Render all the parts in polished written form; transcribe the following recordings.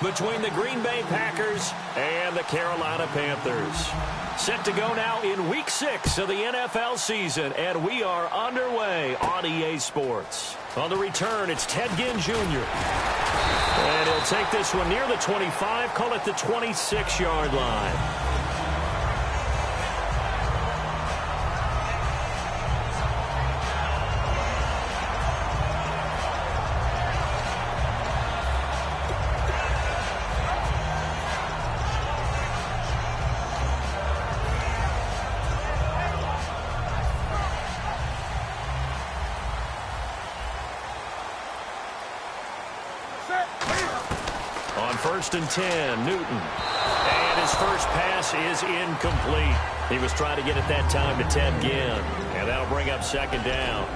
between the Green Bay Packers and the Carolina Panthers. Set to go now in Week 6 of the NFL season, and we are underway on EA Sports. On the return, it's Ted Ginn Jr. And he'll take this one near the 25, call it the 26-yard line. On 1st and 10, Newton. And his first pass is incomplete. He was trying to get it that time to Ted Ginn. And that'll bring up 2nd down.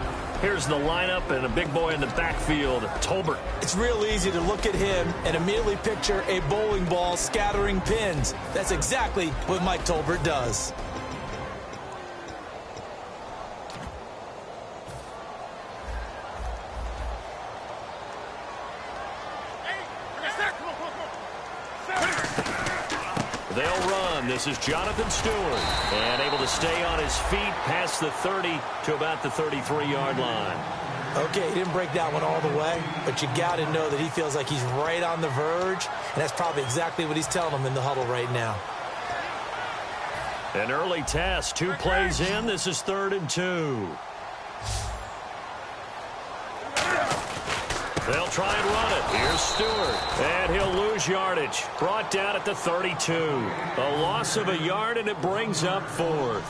Here's the lineup and a big boy in the backfield, Tolbert. It's real easy to look at him and immediately picture a bowling ball scattering pins. That's exactly what Mike Tolbert does. They'll run. This is Jonathan Stewart. And able to stay on his feet past the 30 to about the 33-yard line. Okay, he didn't break that one all the way, but you got to know that he feels like he's right on the verge, and that's probably exactly what he's telling them in the huddle right now. An early test. 2 plays in. This is 3rd and 2. They'll try and run it. Here's Stewart. And he'll lose yardage. Brought down at the 32. A loss of a yard, and it brings up 4th.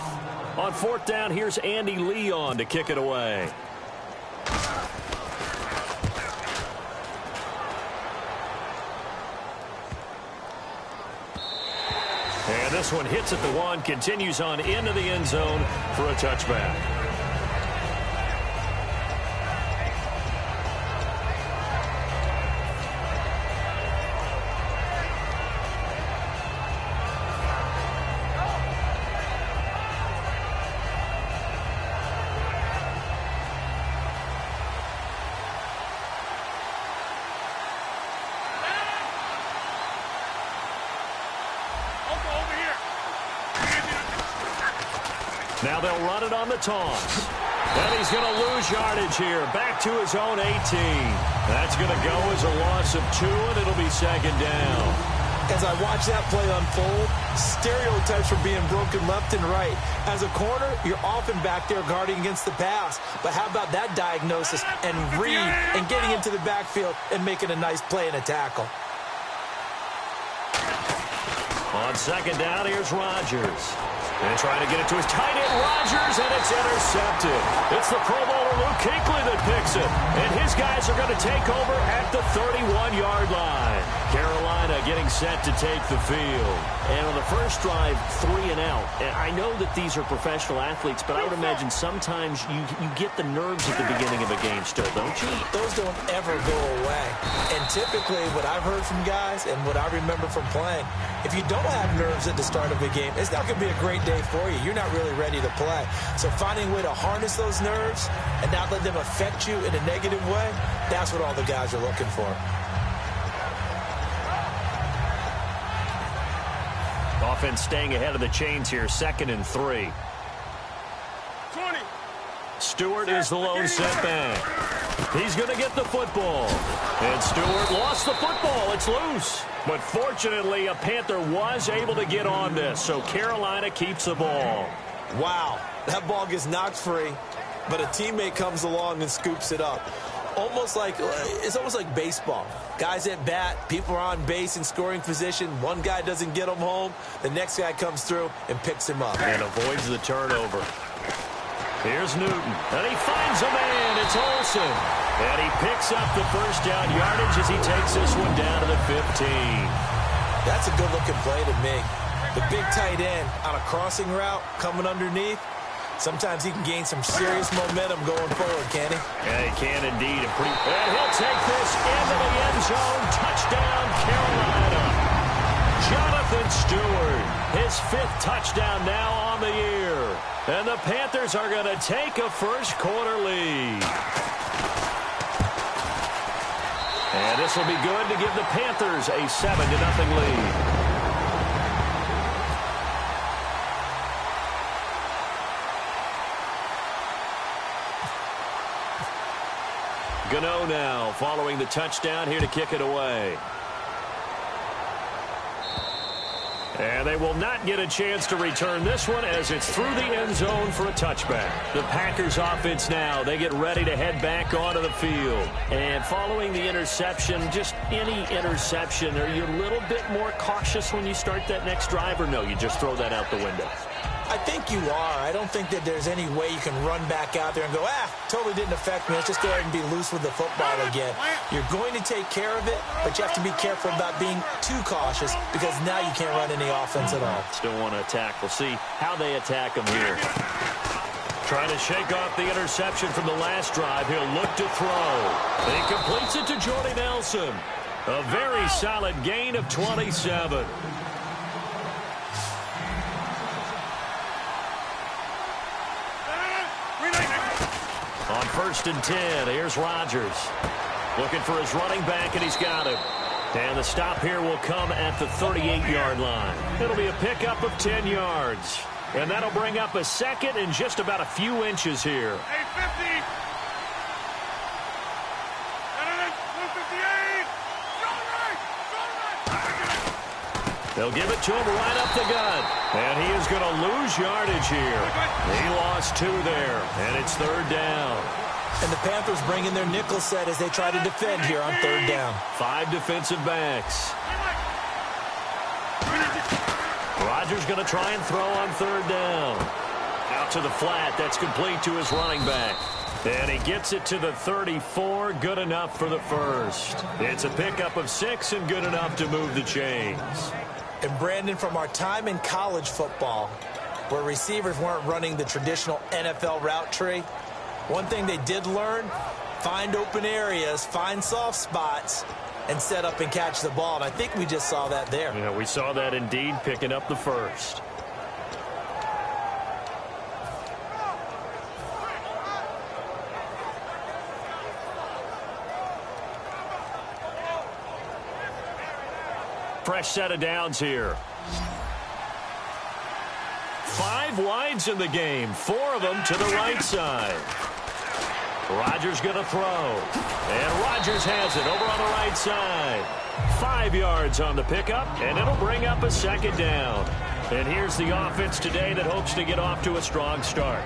On 4th down, here's Andy Leon to kick it away. And this one hits at the 1, continues on into the end zone for a touchback. Now they'll run it on the toss. And he's going to lose yardage here. Back to his own 18. That's going to go as a loss of 2, and it'll be 2nd down. As I watch that play unfold, stereotypes are being broken left and right. As a corner, you're often back there guarding against the pass. But how about that diagnosis and read and getting into the backfield and making a nice play and a tackle? On 2nd down, here's Rodgers. And trying to get it to his tight end, Rodgers, and it's intercepted. It's the Pro Bowler Luke Kuechly that picks it. And his guys are going to take over at the 31-yard line. Carolina getting set to take the field. And on the first drive, 3 and out. And I know that these are professional athletes, but I would imagine sometimes you get the nerves at the beginning of a game still, don't you? Those don't ever go away. And typically what I've heard from guys and what I remember from playing, if you don't have nerves at the start of a game, it's not going to be a great day for you. You're not really ready to play. So finding a way to harness those nerves and not let them affect you in a negative way, that's what all the guys are looking for. Offense staying ahead of the chains here, 2nd and 3. 20. Stewart is the lone setback. He's going to get the football. And Stewart lost the football. It's loose. But fortunately, a Panther was able to get on this, so Carolina keeps the ball. Wow, that ball gets knocked free, but a teammate comes along and scoops it up. It's almost like baseball. Guys at bat, people are on base in scoring position. One guy doesn't get him home. The next guy comes through and picks him up. And avoids the turnover. Here's Newton. And he finds a man. It's Olsen. And he picks up the first down yardage as he takes this one down to the 15. That's a good-looking play to me. The big tight end on a crossing route coming underneath. Sometimes he can gain some serious momentum going forward, can he? Yeah, he can indeed. And he'll take this into the end zone. Touchdown, Carolina. Jonathan Stewart, his 5th touchdown now on the year. And the Panthers are going to take a first-quarter lead. And this will be good to give the Panthers a 7-0 lead. Gano now following the touchdown here to kick it away. And they will not get a chance to return this one as it's through the end zone for a touchback. The Packers offense now, they get ready to head back onto the field. And following the interception, just any interception, are you a little bit more cautious when you start that next drive, or no, you just throw that out the window? I think you are. I don't think that there's any way you can run back out there and go, totally didn't affect me. Let's just go ahead and be loose with the football again. You're going to take care of it, but you have to be careful about being too cautious because now you can't run any offense at all. Still want to attack. We'll see how they attack them here. Trying to shake off the interception from the last drive. He'll look to throw. He completes it to Jordy Nelson. A very solid gain of 27. On 1st and 10, here's Rodgers. Looking for his running back, and he's got him. And the stop here will come at the 38-yard line. It'll be a pickup of 10 yards. And that'll bring up a second and just about a few inches here. 850. They'll give it to him right up the gut. And he is going to lose yardage here. He lost 2 there, and it's 3rd down. And the Panthers bring in their nickel set as they try to defend here on 3rd down. 5 defensive backs. Rodgers going to try and throw on 3rd down. Out to the flat. That's complete to his running back. And he gets it to the 34. Good enough for the first. It's a pickup of 6 and good enough to move the chains. And Brandon, from our time in college football, where receivers weren't running the traditional NFL route tree, one thing they did learn, find open areas, find soft spots, and set up and catch the ball. And I think we just saw that there. Yeah, we saw that indeed, picking up the first. Fresh set of downs here. 5 wides in the game, 4 of them to the right side. Rodgers going to throw. And Rodgers has it over on the right side. 5 yards on the pickup, and it'll bring up a 2nd down. And here's the offense today that hopes to get off to a strong start.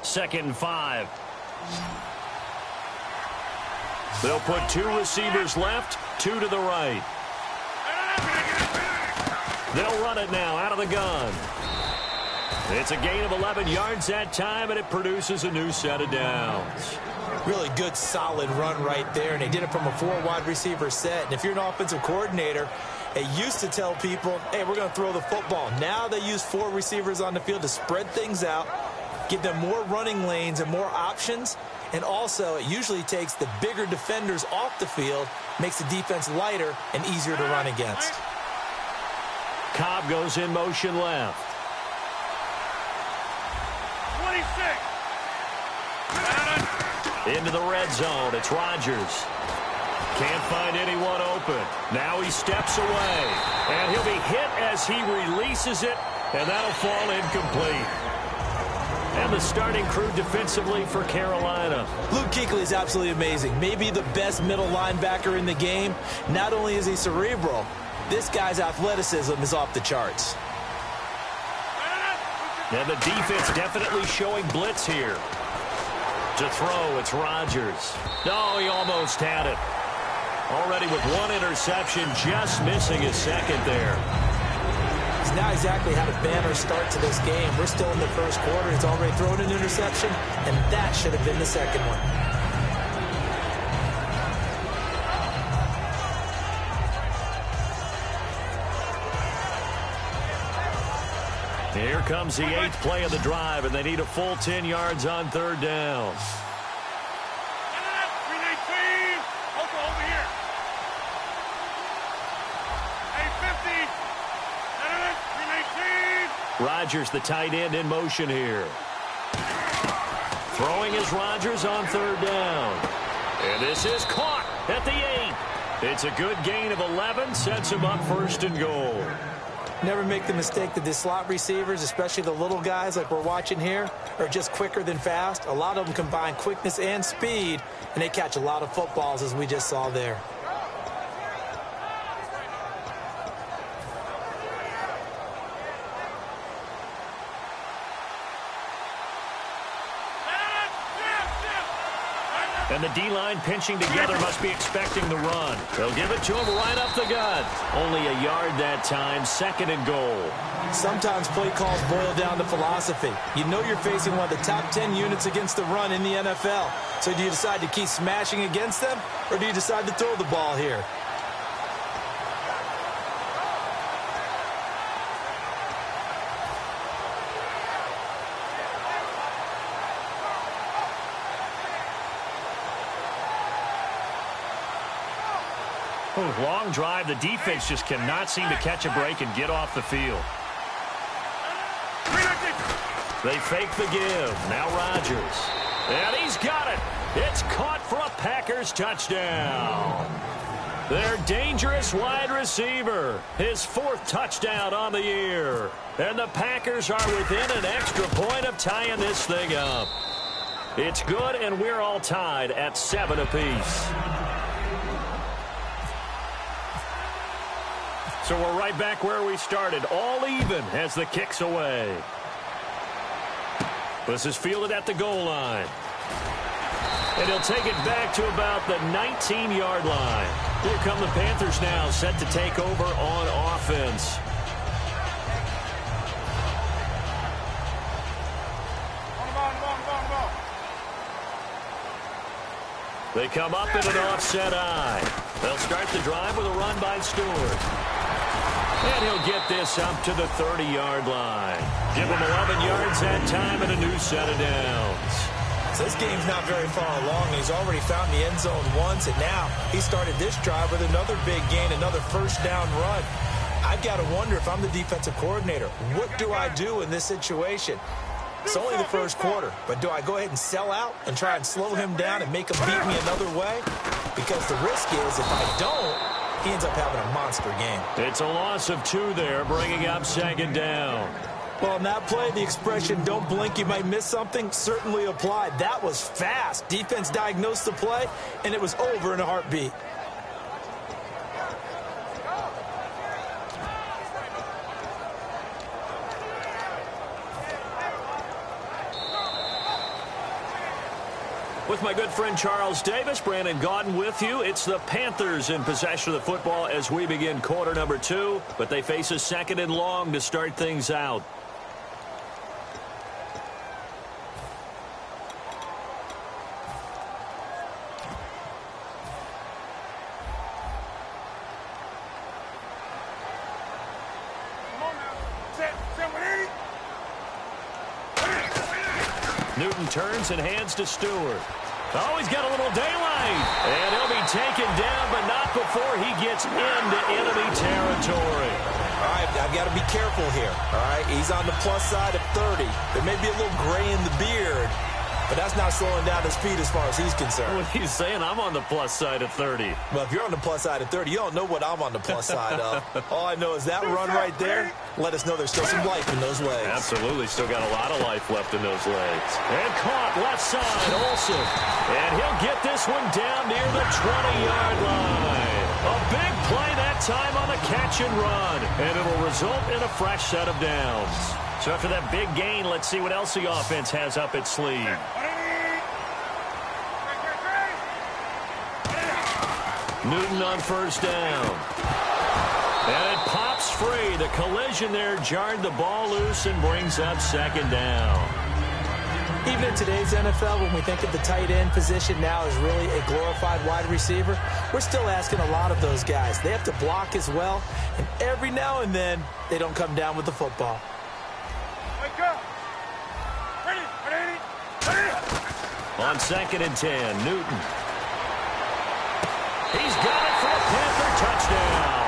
Second and 5. They'll put 2 receivers left, 2 to the right. They'll run it now out of the gun. It's a gain of 11 yards that time, and it produces a new set of downs. Really good, solid run right there, and they did it from a 4-wide receiver set. And if you're an offensive coordinator, they used to tell people, hey, we're going to throw the football. Now they use 4 receivers on the field to spread things out, give them more running lanes and more options. And also, it usually takes the bigger defenders off the field, makes the defense lighter and easier to run against. Cobb goes in motion left. 26. Into the red zone. It's Rodgers. Can't find anyone open. Now he steps away. And he'll be hit as he releases it. And that'll fall incomplete. And the starting crew defensively for Carolina. Luke Kuechly is absolutely amazing. Maybe the best middle linebacker in the game. Not only is he cerebral, this guy's athleticism is off the charts. And the defense definitely showing blitz here. To throw, it's Rodgers. No, he almost had it. Already with 1 interception, just missing his 2nd there. He's now exactly had a banner start to this game. We're still in the first quarter. He's already thrown an interception, and that should have been the 2nd one. Here comes the 8th play of the drive, and they need a full 10 yards on 3rd down. Over here. Hey, 50. Rodgers, the tight end, in motion here. Throwing is Rodgers on 3rd down. And this is caught at the 8. It's a good gain of 11, sets him up 1st and goal. Never make the mistake that the slot receivers, especially the little guys like we're watching here, are just quicker than fast. A lot of them combine quickness and speed, and they catch a lot of footballs, as we just saw there. And the D-line pinching together must be expecting the run. They'll give it to him right up the gut. Only a yard that time, 2nd and goal. Sometimes play calls boil down to philosophy. You know you're facing one of the top 10 units against the run in the NFL. So do you decide to keep smashing against them, or do you decide to throw the ball here? Long drive. The defense just cannot seem to catch a break and get off the field. They fake the give. Now Rodgers. And he's got it. It's caught for a Packers touchdown. Their dangerous wide receiver. His 4th touchdown on the year. And the Packers are within an extra point of tying this thing up. It's good, and we're all tied at 7 apiece. So we're right back where we started, all even as the kick's away. This is fielded at the goal line. And he'll take it back to about the 19-yard line. Here come the Panthers now, set to take over on offense. They come up in an offset eye. They'll start the drive with a run by Stewart. And he'll get this up to the 30-yard line. Give him 11 yards that time and a new set of downs. So this game's not very far along. He's already found the end zone once, and now he started this drive with another big gain, another 1st down run. I've got to wonder, if I'm the defensive coordinator, what do I do in this situation? It's only the 1st quarter, but do I go ahead and sell out and try and slow him down and make him beat me another way? Because the risk is, if I don't, he ends up having a monster game. It's a loss of 2 there, bringing up 2nd down. Well, on that play, the expression, don't blink, you might miss something, certainly applied. That was fast. Defense diagnosed the play, and it was over in a heartbeat. With my good friend Charles Davis, Brandon Gaudin with you. It's the Panthers in possession of the football as we begin quarter number 2, but they face a 2nd and long to start things out. Newton turns and hands to Stewart. Oh, he's got a little daylight. And he'll be taken down, but not before he gets into enemy territory. All right, I've got to be careful here. All right, he's on the plus side of 30. There may be a little gray in the beard, but that's not slowing down his speed as far as he's concerned. What he's saying, I'm on the plus side of 30. Well, if you're on the plus side of 30, you don't know what I'm on the plus side of. All I know is that run right there let us know there's still some life in those legs. Absolutely, still got a lot of life left in those legs. And caught left side, Olsen. And he'll get this one down near the 20-yard line. A big play that time on the catch and run. And it'll result in a fresh set of downs. So after that big gain, let's see what else the offense has up its sleeve. Newton on 1st down. And it pops free. The collision there jarred the ball loose and brings up 2nd down. Even in today's NFL, when we think of the tight end position now as really a glorified wide receiver, we're still asking a lot of those guys. They have to block as well, and every now and then, they don't come down with the football. On 2nd and 10, Newton. He's got it for a Panther touchdown.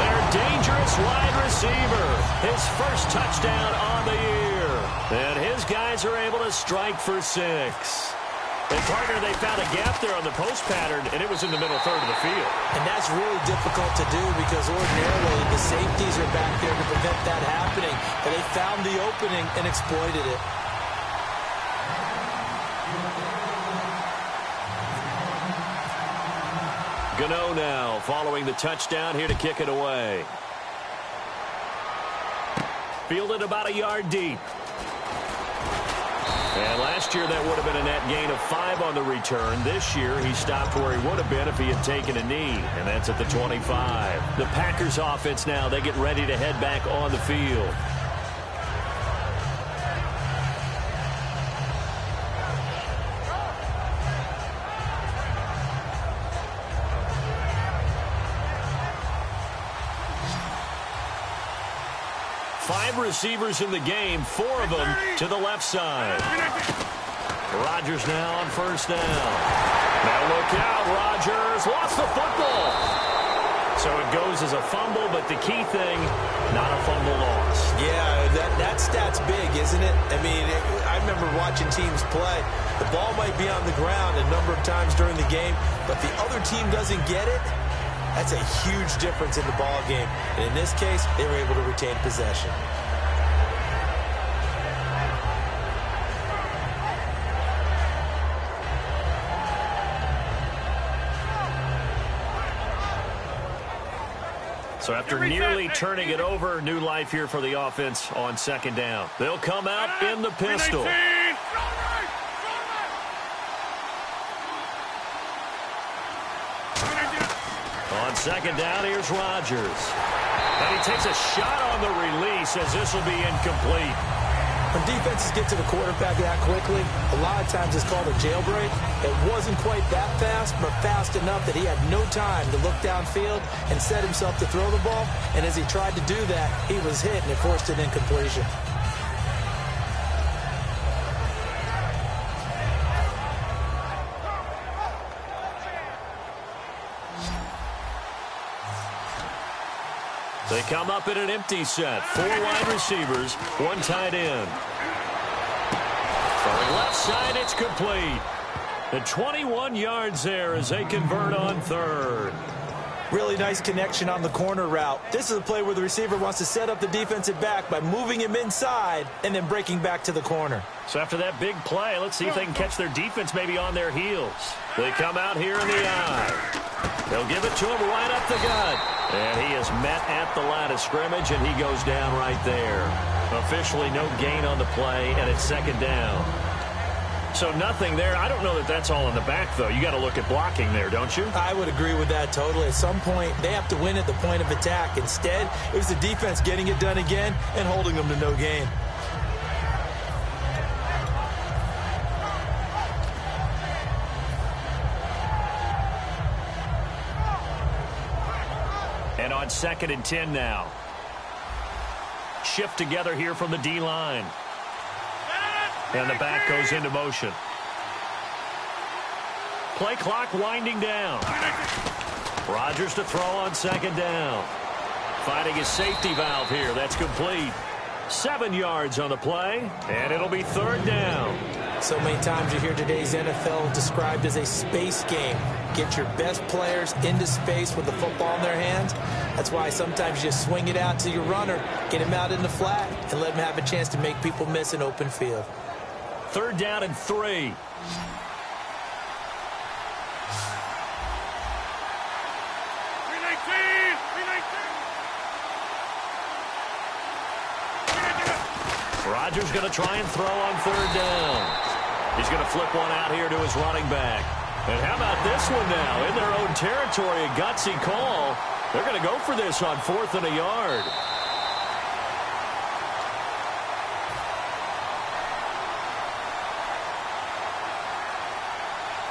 Their dangerous wide receiver. His first touchdown on the year. And his guys are able to strike for 6. And, partner, they found a gap there on the post pattern, and it was in the middle third of the field. And that's really difficult to do because ordinarily the safeties are back there to prevent that happening. But they found the opening and exploited it. Gano now following the touchdown here to kick it away. Fielded about a yard deep. And last year that would have been a net gain of 5 on the return. This year he stopped where he would have been if he had taken a knee, and that's at the 25. The Packers offense now, they get ready to head back on the field. Five receivers in the game, 4 of them to the left side. Rodgers now on first down. Now look out, Rodgers lost the football. So it goes as a fumble, but the key thing, not a fumble loss. Yeah, that stat's big, isn't it? I mean, I remember watching teams play. The ball might be on the ground a number of times during the game, but the other team doesn't get it. That's a huge difference in the ball game. And in this case, they were able to retain possession. So after nearly turning it over, new life here for the offense on 2nd down. They'll come out in the pistol. On 2nd down, here's Rodgers. And he takes a shot on the release as this will be incomplete. When defenses get to the quarterback that quickly, a lot of times it's called a jailbreak. It wasn't quite that fast, but fast enough that he had no time to look downfield and set himself to throw the ball. And as he tried to do that, he was hit and it forced an incompletion. They come up in an empty set. 4 wide receivers, 1 tight end. Throwing left side, it's complete. And 21 yards there as they convert on 3rd. Really nice connection on the corner route. This is a play where the receiver wants to set up the defensive back by moving him inside and then breaking back to the corner. So after that big play, let's see if they can catch their defense maybe on their heels. They come out here in the eye. They'll give it to him right up the gut. And he is met at the line of scrimmage, and he goes down right there. Officially no gain on the play, and it's 2nd down. So nothing there. I don't know that that's all in the back, though. You got to look at blocking there, don't you? I would agree with that totally. At some point, they have to win at the point of attack. Instead, it was the defense getting it done again and holding them to no gain. And on 2nd and 10 now. Shift together here from the D-line. And the back goes into motion. Play clock winding down. Rodgers to throw on 2nd down. Finding his safety valve here. That's complete. 7 yards on the play, and it'll be 3rd down. So many times you hear today's NFL described as a space game. Get your best players into space with the football in their hands. That's why sometimes you swing it out to your runner, get him out in the flat, and let him have a chance to make people miss an open field. 3rd down and 3. Rodgers going to try and throw on 3rd down. He's going to flip one out here to his running back. And how about this one now? In their own territory, a gutsy call. They're going to go for this on 4th and a yard.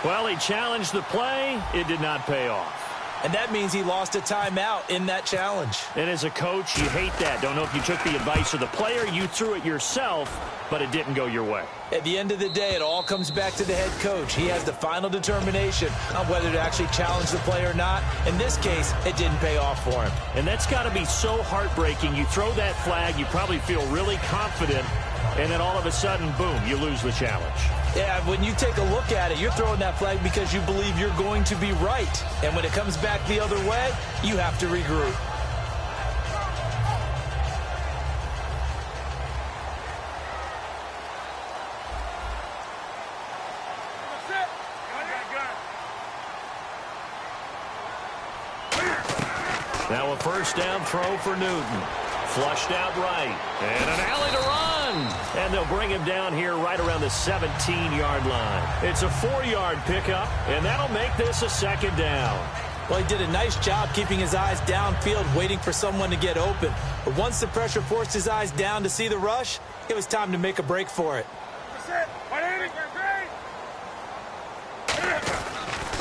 Well, he challenged the play. It did not pay off. and that means he lost a timeout in that challenge. And as a coach, you hate that. Don't know if you took the advice of the player, you threw it yourself, but it didn't go your way. At the end of the day, it all comes back to the head coach. He has the final determination on whether to actually challenge the play or not. In this case, it didn't pay off for him. And that's got to be so heartbreaking. You throw that flag, you probably feel really confident, and then all of a sudden, boom, you lose the challenge. Yeah, when you take a look at it, you're throwing that flag because you believe you're going to be right. And when it comes back the other way, you have to regroup. Now a first down throw for Newton. Flushed out right. And an alley to run. And they'll bring him down here right around the 17-yard line. It's a 4-yard pickup, and that'll make this a second down. Well, he did a nice job keeping his eyes downfield, waiting for someone to get open. But once the pressure forced his eyes down to see the rush, it was time to make a break for it.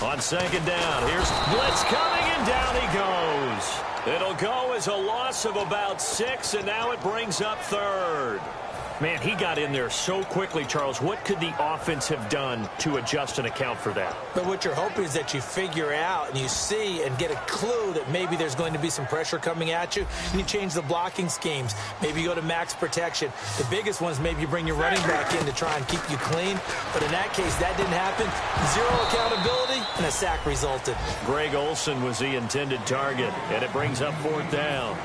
On second down, here's blitz coming, and down he goes. It'll go as a loss of about 6, and now it brings up third. Man, he got in there so quickly, Charles. What could the offense have done to adjust and account for that? But what you're hoping is that you figure out and you see and get a clue that maybe there's going to be some pressure coming at you, and you change the blocking schemes. Maybe you go to max protection. The biggest one is maybe you bring your running back in to try and keep you clean. But in that case, that didn't happen. 0 accountability, and a sack resulted. Greg Olsen was the intended target, and it brings up 4th down.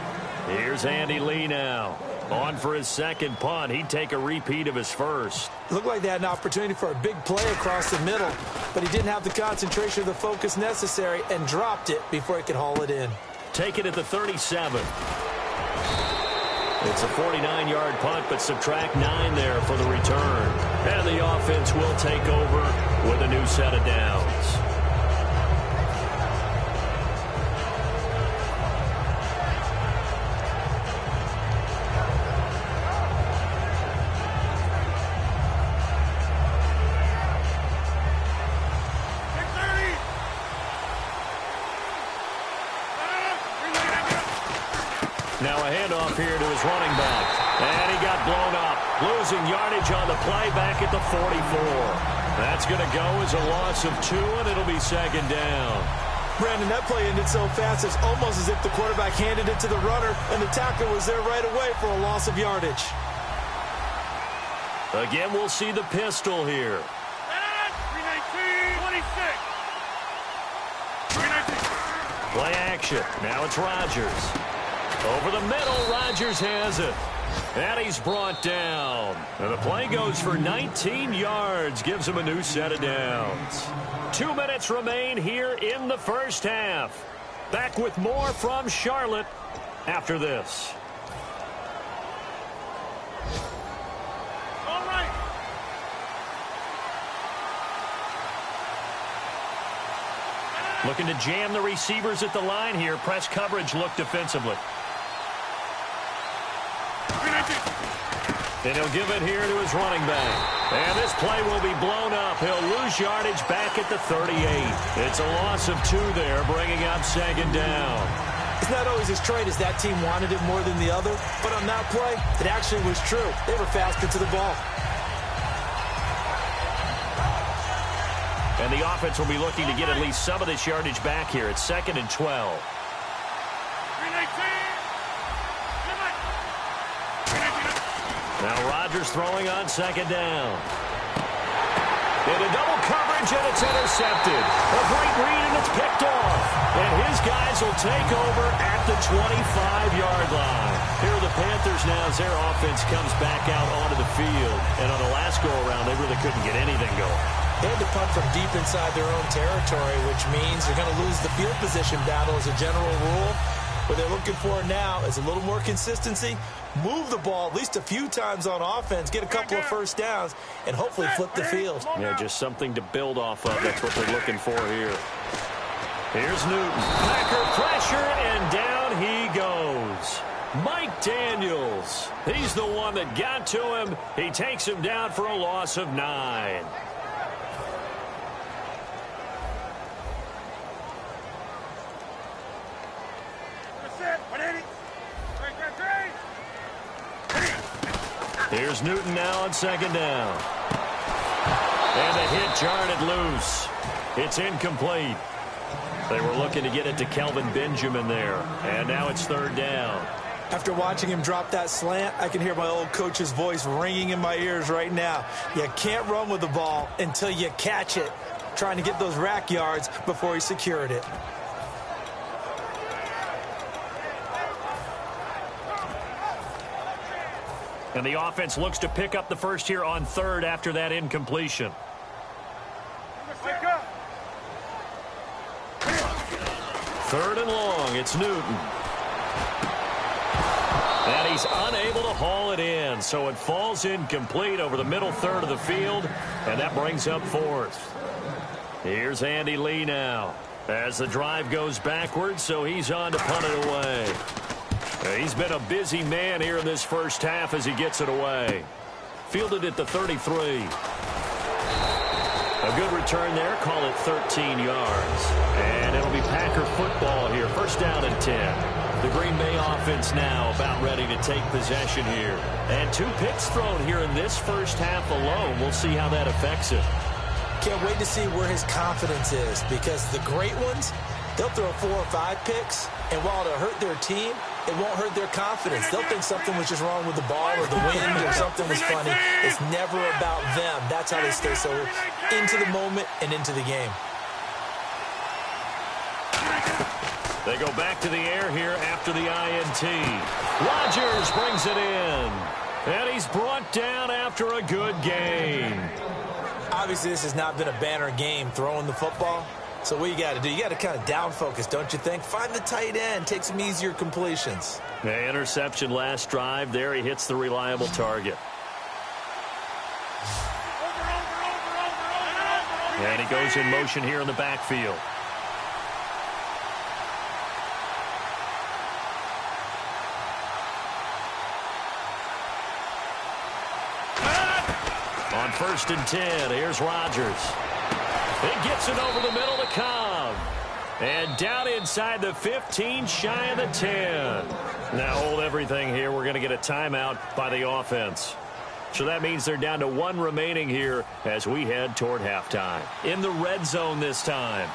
Here's Andy Lee now. On for his second punt. He'd take a repeat of his first. Looked like they had an opportunity for a big play across the middle, but he didn't have the concentration or the focus necessary and dropped it before he could haul it in. Take it at the 37. It's a 49-yard punt, but subtract 9 there for the return. And the offense will take over with a new set of downs. Now a handoff here to his running back. And he got blown up. Losing yardage on the play back at the 44. That's going to go as a loss of 2, and it'll be second down. Brandon, that play ended so fast, it's almost as if the quarterback handed it to the runner, and the tackle was there right away for a loss of yardage. Again, we'll see the pistol here. 319. Play action. Now it's Rodgers. Over the middle, Rodgers has it. And he's brought down. And the play goes for 19 yards. Gives him a new set of downs. 2 minutes remain here in the first half. Back with more from Charlotte after this. All right. Looking to jam the receivers at the line here. Press coverage look defensively. And he'll give it here to his running back. And this play will be blown up. He'll lose yardage back at the 38. It's a loss of 2 there, bringing up second down. It's not always as straight as that team wanted it more than the other, but on that play, it actually was true. They were faster to the ball. And the offense will be looking to get at least some of this yardage back here. It's 2nd and 12. 319. Now Rodgers throwing on second down. Into double coverage, and it's intercepted. A great read, and it's picked off. And his guys will take over at the 25-yard line. Here are the Panthers now as their offense comes back out onto the field. And on the last go-around, they really couldn't get anything going. They had to punt from deep inside their own territory, which means they're going to lose the field position battle as a general rule. What they're looking for now is a little more consistency, move the ball at least a few times on offense, get a couple of first downs, and hopefully flip the field. Yeah, just something to build off of. That's what they're looking for here. Here's Newton. Packer pressure, and down he goes. Mike Daniels. He's the one that got to him. He takes him down for a loss of 9. Here's Newton now on second down. And the hit jarred it loose. It's incomplete. They were looking to get it to Kelvin Benjamin there. And now it's third down. After watching him drop that slant, I can hear my old coach's voice ringing in my ears right now. You can't run with the ball until you catch it. Trying to get those rack yards before he secured it. And the offense looks to pick up the first here on third after that incompletion. Third and long, it's Newton. And he's unable to haul it in, so it falls incomplete over the middle third of the field, and that brings up fourth. Here's Andy Lee now as the drive goes backwards, so he's on to punt it away. He's been a busy man here in this first half as he gets it away. Fielded at the 33. A good return there. Call it 13 yards. And it'll be Packer football here. First down and 10. The Green Bay offense now about ready to take possession here. And 2 picks thrown here in this first half alone. We'll see how that affects it. Can't wait to see where his confidence is, because the great ones, they'll throw 4 or 5 picks, and while it'll hurt their team, it won't hurt their confidence. They'll think something was just wrong with the ball or the wind or something was funny. It's never about them. That's how they stay so into the moment and into the game. They go back to the air here after the INT. Rodgers brings it in. And he's brought down after a good gain. Obviously, this has not been a banner game throwing the football. So what you got to do, you got to kind of down focus, don't you think? Find the tight end, take some easier completions. The interception last drive there. He hits the reliable target. And he goes in motion here in the backfield. On first and 10, here's Rodgers. He gets it over the middle to Cobb. And down inside the 15, shy of the 10. Now hold everything here. We're going to get a timeout by the offense. So that means they're down to 1 remaining here as we head toward halftime. In the red zone this time.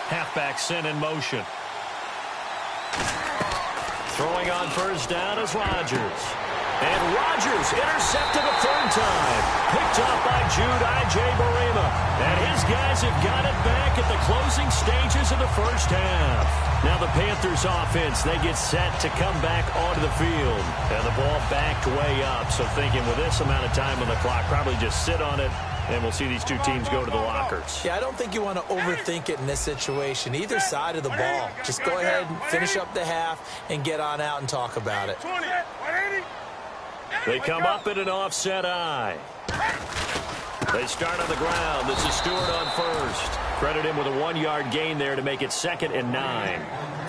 Halfback sent in motion. Throwing on first down is Rodgers. And Rodgers intercepted a third time. Picked up by Jude I.J. And his guys have got it back at the closing stages of the first half. Now the Panthers offense, they get set to come back onto the field. And the ball backed way up. So thinking with this amount of time on the clock, probably just sit on it. And we'll see these two teams go to the lockers. Yeah, I don't think you want to overthink it in this situation. Either side of the ball. Just go ahead and finish up the half and get on out and talk about it. They come up in an offset eye. They start on the ground. This is Stewart on first. Credit him with a 1-yard gain there to make it 2nd and 9.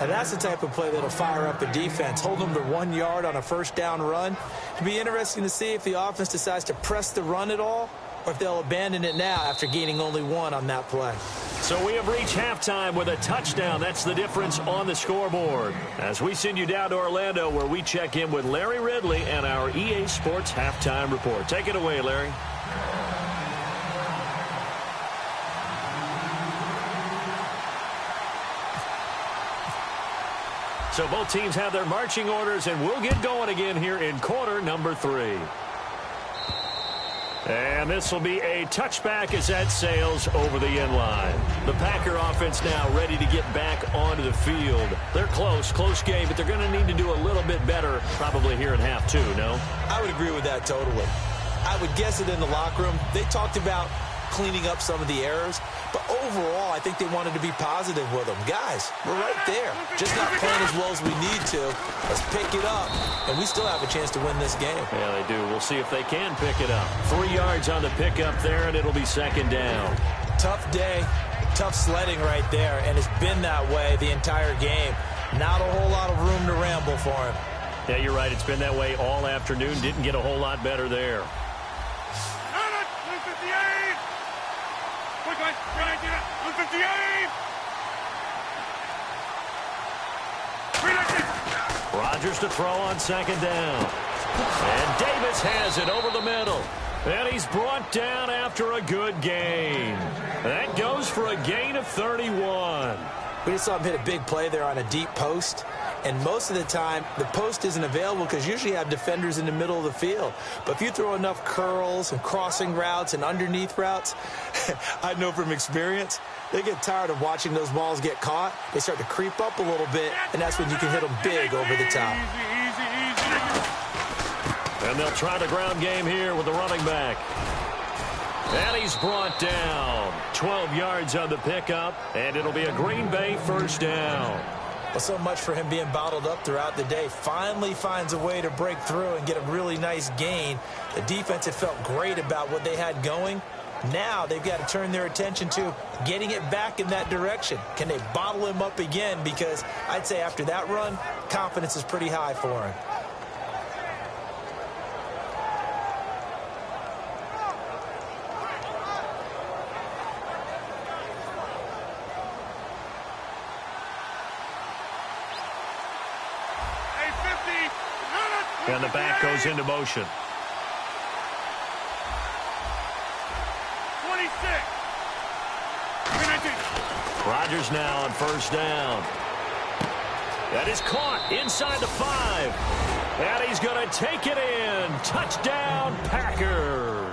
And that's the type of play that'll fire up a defense. Hold them to 1 yard on a first down run. It'll be interesting to see if the offense decides to press the run at all, or if they'll abandon it now after gaining only 1 on that play. So we have reached halftime with a touchdown. That's the difference on the scoreboard. As we send you down to Orlando, where we check in with Larry Ridley and our EA Sports Halftime Report. Take it away, Larry. So both teams have their marching orders, and we'll get going again here in quarter number 3. And this will be a touchback as that sails over the end line. The Packer offense now ready to get back onto the field. They're close game, but they're going to need to do a little bit better probably here in half 2, no? I would agree with that totally. I would guess it in the locker room. They talked about cleaning up some of the errors, but overall, I think they wanted to be positive with them. Guys, we're right there. Just not playing as well as we need to. Let's pick it up, and we still have a chance to win this game. Yeah, they do. We'll see if they can pick it up. 3 yards on the pickup there, and it'll be 2nd down. Tough day, tough sledding right there, and it's been that way the entire game. Not a whole lot of room to ramble for him. Yeah, you're right. It's been that way all afternoon. Didn't get a whole lot better there. Quick line. 158. 319. Rodgers to throw on second down. And Davis has it over the middle. And he's brought down after a good gain. That goes for a gain of 31. We just saw him hit a big play there on a deep post. And most of the time, the post isn't available because usually you have defenders in the middle of the field. But if you throw enough curls and crossing routes and underneath routes, I know from experience, they get tired of watching those balls get caught. They start to creep up a little bit, and that's when you can hit them big over the top. And they'll try the ground game here with the running back. And he's brought down. 12 yards on the pickup, and it'll be a Green Bay first down. Well, so much for him being bottled up throughout the day. Finally finds a way to break through and get a really nice gain. The defense had felt great about what they had going. Now they've got to turn their attention to getting it back in that direction. Can they bottle him up again? Because I'd say after that run, confidence is pretty high for him. And the back goes into motion. 26. Rodgers now on first down. That is caught inside the 5. And he's going to take it in. Touchdown, Packers.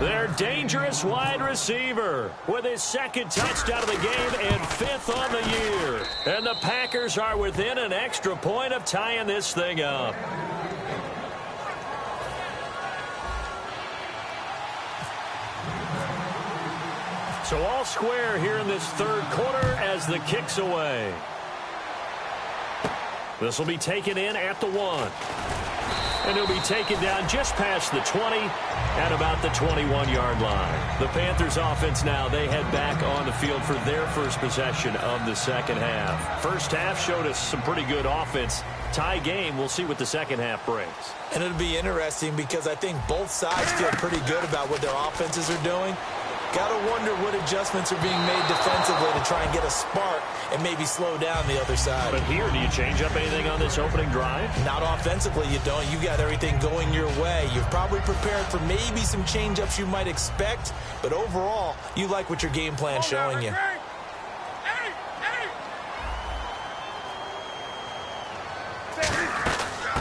Their dangerous wide receiver with his second touchdown of the game and 5th on the year. And the Packers are within an extra point of tying this thing up. So all square here in this third quarter as the kick's away. This will be taken in at the 1. And he'll be taken down just past the 20 at about the 21-yard line. The Panthers offense now, they head back on the field for their first possession of the second half. First half showed us some pretty good offense. Tie game, we'll see what the second half brings. And it'll be interesting because I think both sides feel pretty good about what their offenses are doing. Got to wonder what adjustments are being made defensively to try and get a spark and maybe slow down the other side. But here, do you change up anything on this opening drive? Not offensively, you don't. You got everything going your way. You've probably prepared for maybe some change-ups you might expect, but overall, you like what your game plan's showing you.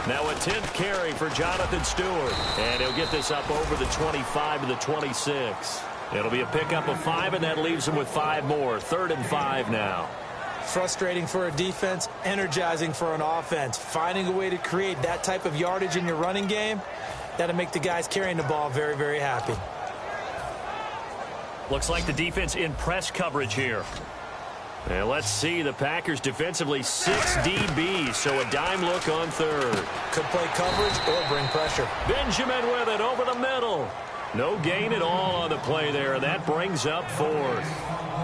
Now a 10th carry for Jonathan Stewart, and he'll get this up over the 25 to the 26. It'll be a pickup of 5, and that leaves him with 5 more. 3rd and 5 now. Frustrating for a defense, energizing for an offense. Finding a way to create that type of yardage in your running game, that'll make the guys carrying the ball very, very happy. Looks like the defense in press coverage here. And let's see, the Packers defensively 6 DBs, so a dime look on 3rd. Could play coverage or bring pressure. Benjamin with it over the middle. No gain at all on the play there, and that brings up 4th.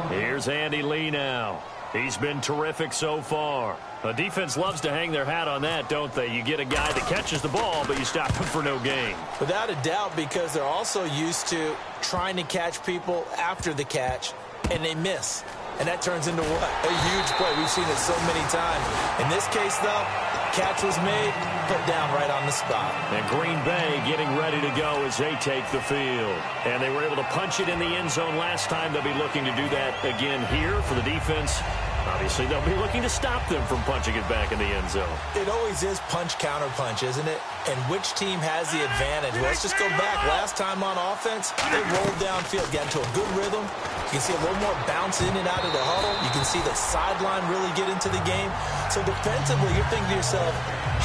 Here's Andy Lee now. He's been terrific so far. The defense loves to hang their hat on that, don't they? You get a guy that catches the ball, but you stop him for no gain. Without a doubt, because they're also used to trying to catch people after the catch, and they miss. And that turns into what? A huge play. We've seen it so many times. In this case, though, catch was made, put down right on the spot. And Green Bay getting ready to go as they take the field. And they were able to punch it in the end zone last time. They'll be looking to do that again here for the defense. Obviously, they'll be looking to stop them from punching it back in the end zone. It always is punch-counter-punch, isn't it? And which team has the advantage? Well, let's just go back. Last time on offense, they rolled downfield, got into a good rhythm. You can see a little more bounce in and out of the huddle. You can see the sideline really get into the game. So defensively, you're thinking to yourself,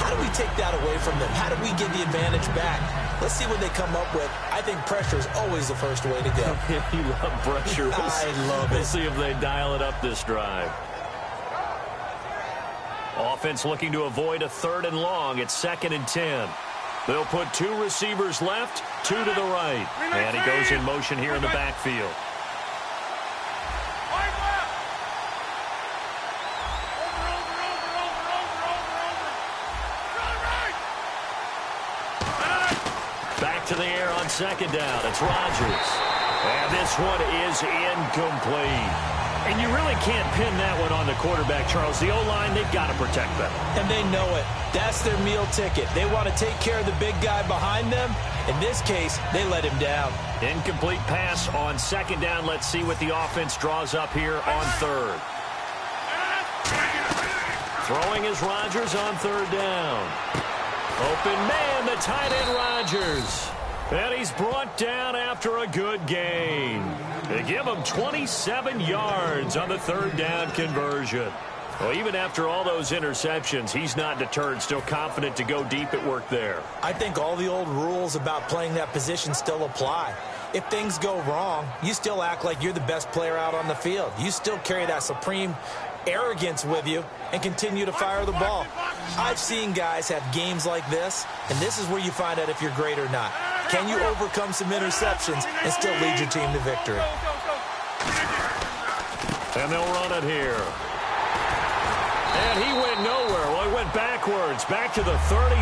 how do we take that away from them? How do we get the advantage back? Let's see what they come up with. I think pressure is always the first way to go. You love pressure. I love it. We'll see if they dial it up this drive. Offense looking to avoid a 3rd and long. It's 2nd and 10. They'll put 2 receivers left, 2 to the right. And he goes in motion here in the backfield. Back to the air on 2nd down. It's Rodgers. And this one is incomplete. And you really can't pin that one on the quarterback, Charles. The O-line, they've got to protect them. And they know it. That's their meal ticket. They want to take care of the big guy behind them. In this case, they let him down. Incomplete pass on second down. Let's see what the offense draws up here on third. Throwing is Rodgers on third down. Open man, the tight end Rodgers. And he's brought down after a good gain. They give him 27 yards on the third down conversion. Well, even after all those interceptions, he's not deterred, still confident to go deep at work there. I think all the old rules about playing that position still apply. If things go wrong, you still act like you're the best player out on the field. You still carry that supreme arrogance with you and continue to fire the ball. I've seen guys have games like this, and this is where you find out if you're great or not. Can you overcome some interceptions and still lead your team to victory? And they'll run it here. And he went nowhere. Well, he went backwards, back to the 33.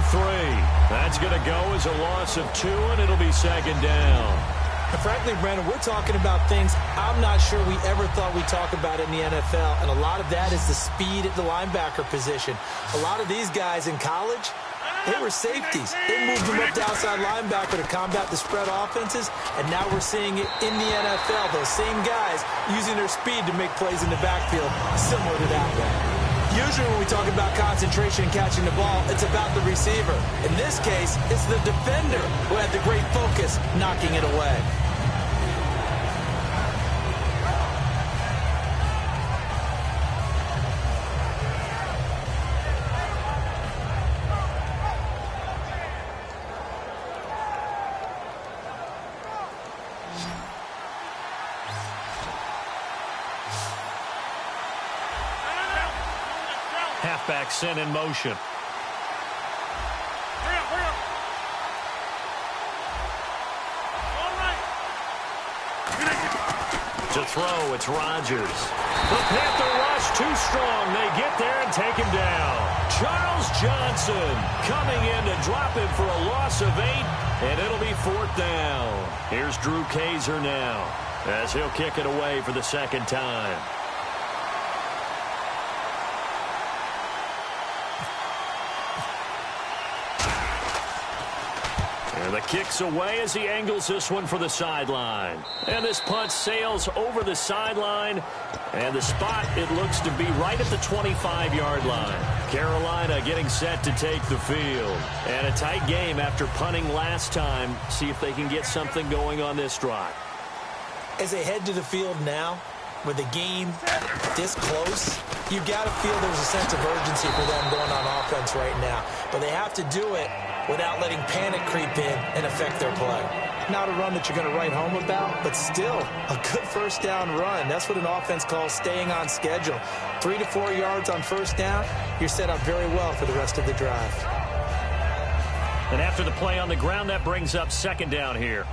That's going to go as a loss of 2, and it'll be second down. And frankly, Brandon, we're talking about things I'm not sure we ever thought we'd talk about in the NFL, and a lot of that is the speed at the linebacker position. A lot of these guys in college, they were safeties. They moved them up to outside linebacker to combat the spread offenses, and now we're seeing it in the NFL. Those same guys using their speed to make plays in the backfield, similar to that one. Usually when we talk about concentration and catching the ball, it's about the receiver. In this case, it's the defender who had the great focus knocking it away. Halfback sent in motion. To throw, it's Rodgers. The Panther rush too strong. They get there and take him down. Charles Johnson coming in to drop him for a loss of 8, and it'll be fourth down. Here's Drew Kaiser now as he'll kick it away for the second time. And the kick's away as he angles this one for the sideline. And this punt sails over the sideline. And the spot, it looks to be right at the 25-yard line. Carolina getting set to take the field. And a tight game after punting last time. See if they can get something going on this drive. As they head to the field now, with the game this close, you got to feel there's a sense of urgency for them going on offense right now. But they have to do it without letting panic creep in and affect their play. Not a run that you're going to write home about, but still a good first down run. That's what an offense calls staying on schedule. 3 to 4 yards on first down, you're set up very well for the rest of the drive. And after the play on the ground, that brings up second down here.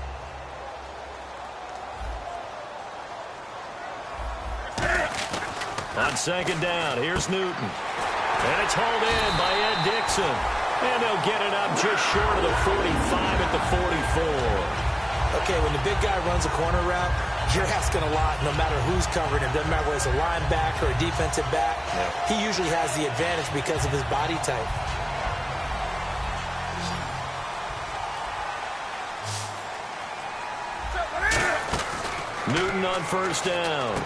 On second down, here's Newton. And it's hauled in by Ed Dixon. And they'll get it up just short of the 45 at the 44. Okay, when the big guy runs a corner route, you're asking a lot no matter who's covering him. Doesn't matter whether it's a linebacker or a defensive back. Yeah. He usually has the advantage because of his body type. Newton on first down.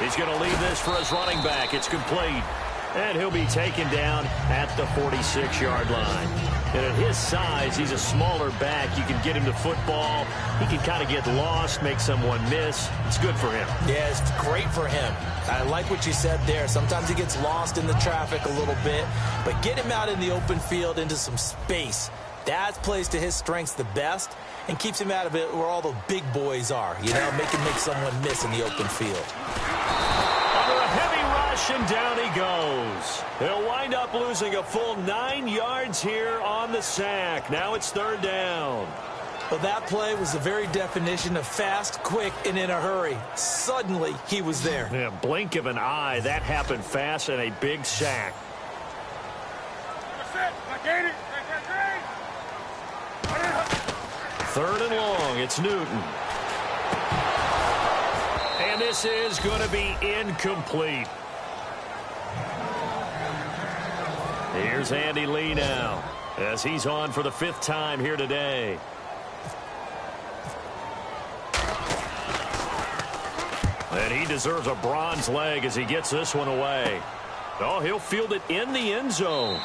He's going to leave this for his running back. It's complete. And he'll be taken down at the 46-yard line. And at his size, he's a smaller back. You can get him to football. He can kind of get lost, make someone miss. It's good for him. Yeah, it's great for him. I like what you said there. Sometimes he gets lost in the traffic a little bit. But get him out in the open field into some space. That plays to his strengths the best and keeps him out of it where all the big boys are. You know, make someone miss in the open field. Under a heavy rush, and down he goes. He'll wind up losing a full 9 yards here on the sack. Now it's third down. Well, that play was the very definition of fast, quick, and in a hurry. Suddenly, he was there. Yeah, blink of an eye. That happened fast and a big sack. Third and long. It's Newton. this is going to be incomplete. Here's Andy Lee now, as he's on for the 5th time here today. And he deserves a bronze leg as he gets this one away. Oh, he'll field it in the end zone.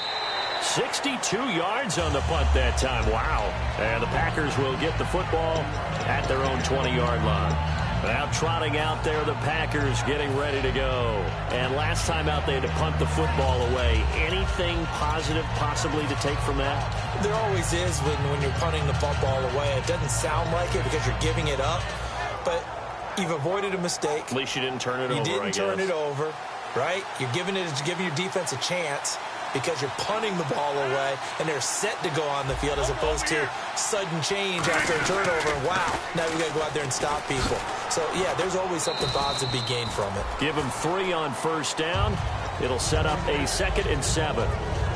62 yards on the punt that time. Wow. And the Packers will get the football at their own 20-yard line. Now trotting out there, the Packers getting ready to go. And last time out, they had to punt the football away. Anything positive possibly to take from that? There always is when you're punting the football away. It doesn't sound like it because you're giving it up, but you've avoided a mistake. At least you didn't turn it over, I guess. You didn't turn it over, right? You're giving your defense a chance because you're punting the ball away, and they're set to go on the field as opposed to sudden change after a turnover. And wow, now we got to go out there and stop people. So, yeah, there's always something positive to be gained from it. Give them 3 on first down. It'll set up a 2nd and 7.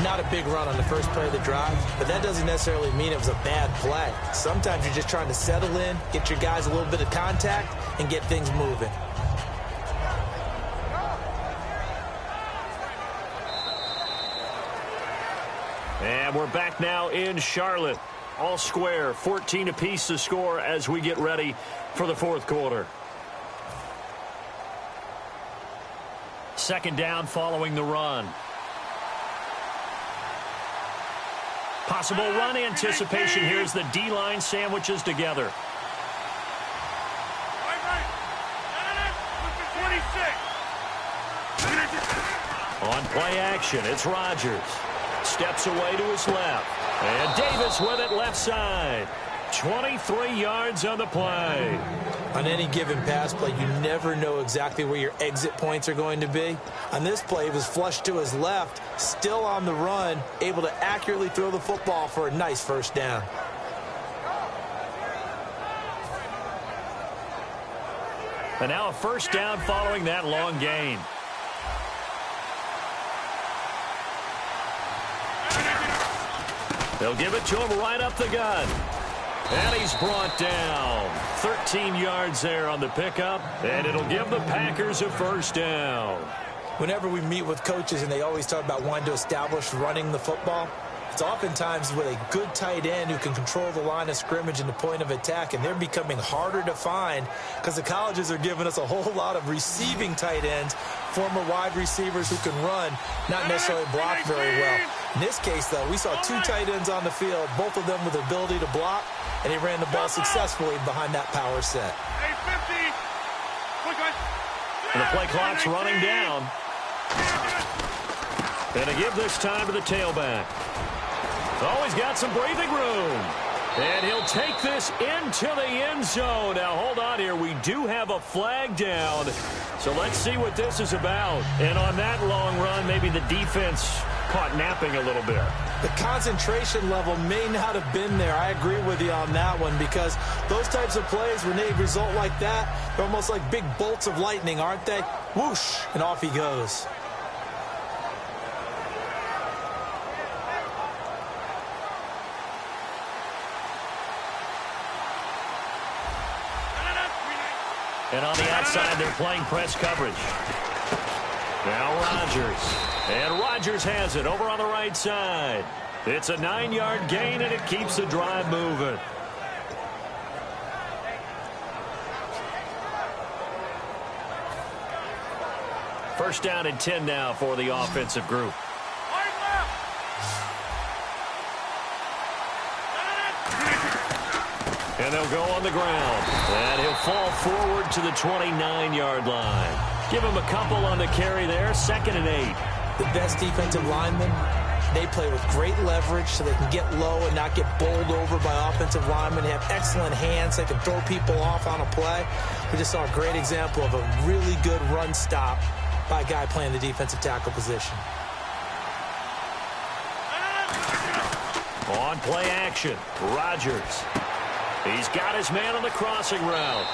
Not a big run on the first play of the drive, but that doesn't necessarily mean it was a bad play. Sometimes you're just trying to settle in, get your guys a little bit of contact, and get things moving. And we're back now in Charlotte. All square, 14 apiece to score as we get ready for the 4th quarter. 2nd down following the run. Possible run anticipation here as the D-line sandwiches together. On play action, it's Rodgers. Steps away to his left. And Davis with it left side. 23 yards on the play. On any given pass play, you never know exactly where your exit points are going to be. On this play, it was flushed to his left, still on the run, able to accurately throw the football for a nice first down. And now a first down following that long gain. They'll give it to him right up the gut. And he's brought down. 13 yards there on the pickup, and it'll give the Packers a first down. Whenever we meet with coaches and they always talk about wanting to establish running the football, it's oftentimes with a good tight end who can control the line of scrimmage and the point of attack, and they're becoming harder to find because the colleges are giving us a whole lot of receiving tight ends, former wide receivers who can run, not necessarily block very well. In this case, though, we saw 2 tight ends on the field, both of them with the ability to block, and he ran the ball successfully behind that power set. And the play clock's running down. And to give this time to the tailback. Oh, he's got some breathing room. And he'll take this into the end zone. Now, hold on here. We do have a flag down. So let's see what this is about. And on that long run, maybe the defense caught napping a little bit. The concentration level may not have been there. I agree with you on that one because those types of plays, when they result like that, they're almost like big bolts of lightning, aren't they? Whoosh, and off he goes. And on the outside, they're playing press coverage. Now Rodgers. And Rodgers has it over on the right side. It's a 9-yard gain, and it keeps the drive moving. First down and 10 now for the offensive group. And they'll go on the ground. And he'll fall forward to the 29-yard line. Give him a couple on the carry there. 2nd and 8. The best defensive linemen, they play with great leverage so they can get low and not get bowled over by offensive linemen. They have excellent hands. They can throw people off on a play. We just saw a great example of a really good run stop by a guy playing the defensive tackle position. On play action, Rodgers. He's got his man on the crossing route.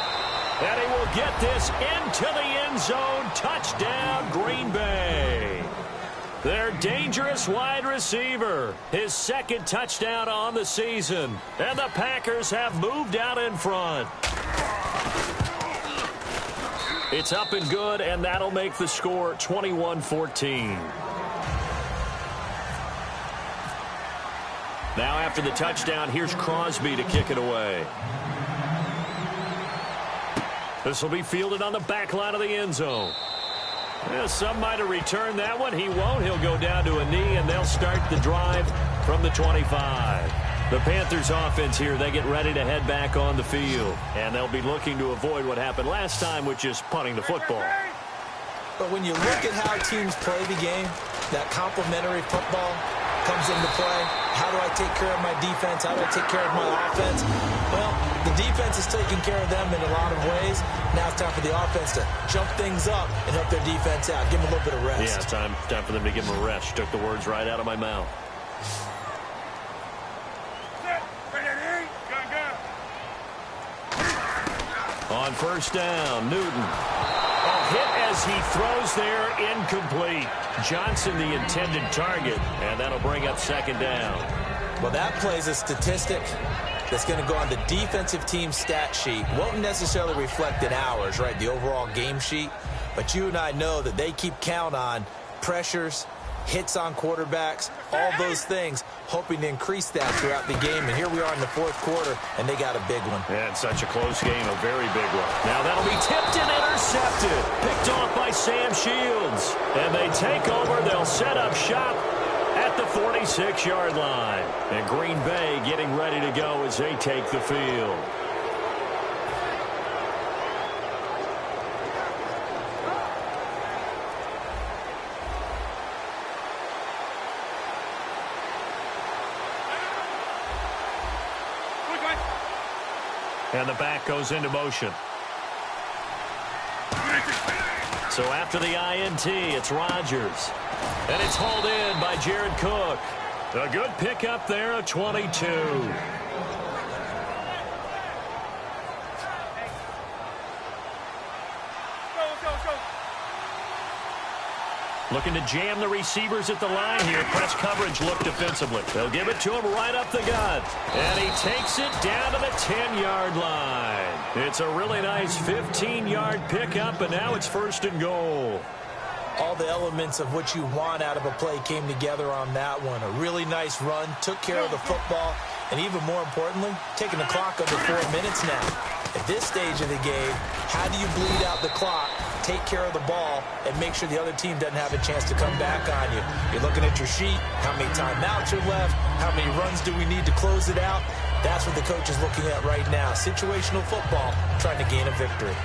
And he will get this into the end zone. Touchdown, Green Bay. Their dangerous wide receiver. His 2nd touchdown on the season. And the Packers have moved out in front. It's up and good, and that'll make the score 21-14. Now after the touchdown, here's Crosby to kick it away. This will be fielded on the back line of the end zone. Yeah, some might have returned that one. He won't. He'll go down to a knee, and they'll start the drive from the 25. The Panthers offense here, they get ready to head back on the field. And they'll be looking to avoid what happened last time, which is punting the football. But when you look at how teams play the game, that complementary football comes into play. How do I take care of my defense? How do I take care of my offense? Well, the defense is taking care of them in a lot of ways. Now it's time for the offense to jump things up and help their defense out. Give them a little bit of rest. Yeah, time for them to give them a rest. Took the words right out of my mouth. On first down, Newton. Hit as he throws there, incomplete. Johnson the intended target, and that'll bring up second down. Well, that plays a statistic that's going to go on the defensive team stat sheet. Won't necessarily reflect in ours, right, the overall game sheet. But you and I know that they keep count on pressures, hits on quarterbacks, all those things, hoping to increase that throughout the game. And here we are in the fourth quarter, and they got a big one. Yeah, it's such a close game, a very big one. Now that'll be tipped and intercepted. Picked off by Sam Shields. And they take over. They'll set up shop at the 46-yard line. And Green Bay getting ready to go as they take the field. And the back goes into motion. So after the INT, it's Rodgers. And it's hauled in by Jared Cook. A good pickup there, a 22. Looking to jam the receivers at the line here. Press coverage look defensively. They'll give it to him right up the gut. And he takes it down to the 10-yard line. It's a really nice 15-yard pickup, and now it's first and goal. All the elements of what you want out of a play came together on that one. A really nice run, took care of the football, and even more importantly, taking the clock under 4 minutes now. At this stage of the game, how do you bleed out the clock, take care of the ball, and make sure the other team doesn't have a chance to come back on you? You're looking at your sheet, how many timeouts are left, how many runs do we need to close it out? That's what the coach is looking at right now. Situational football, trying to gain a victory.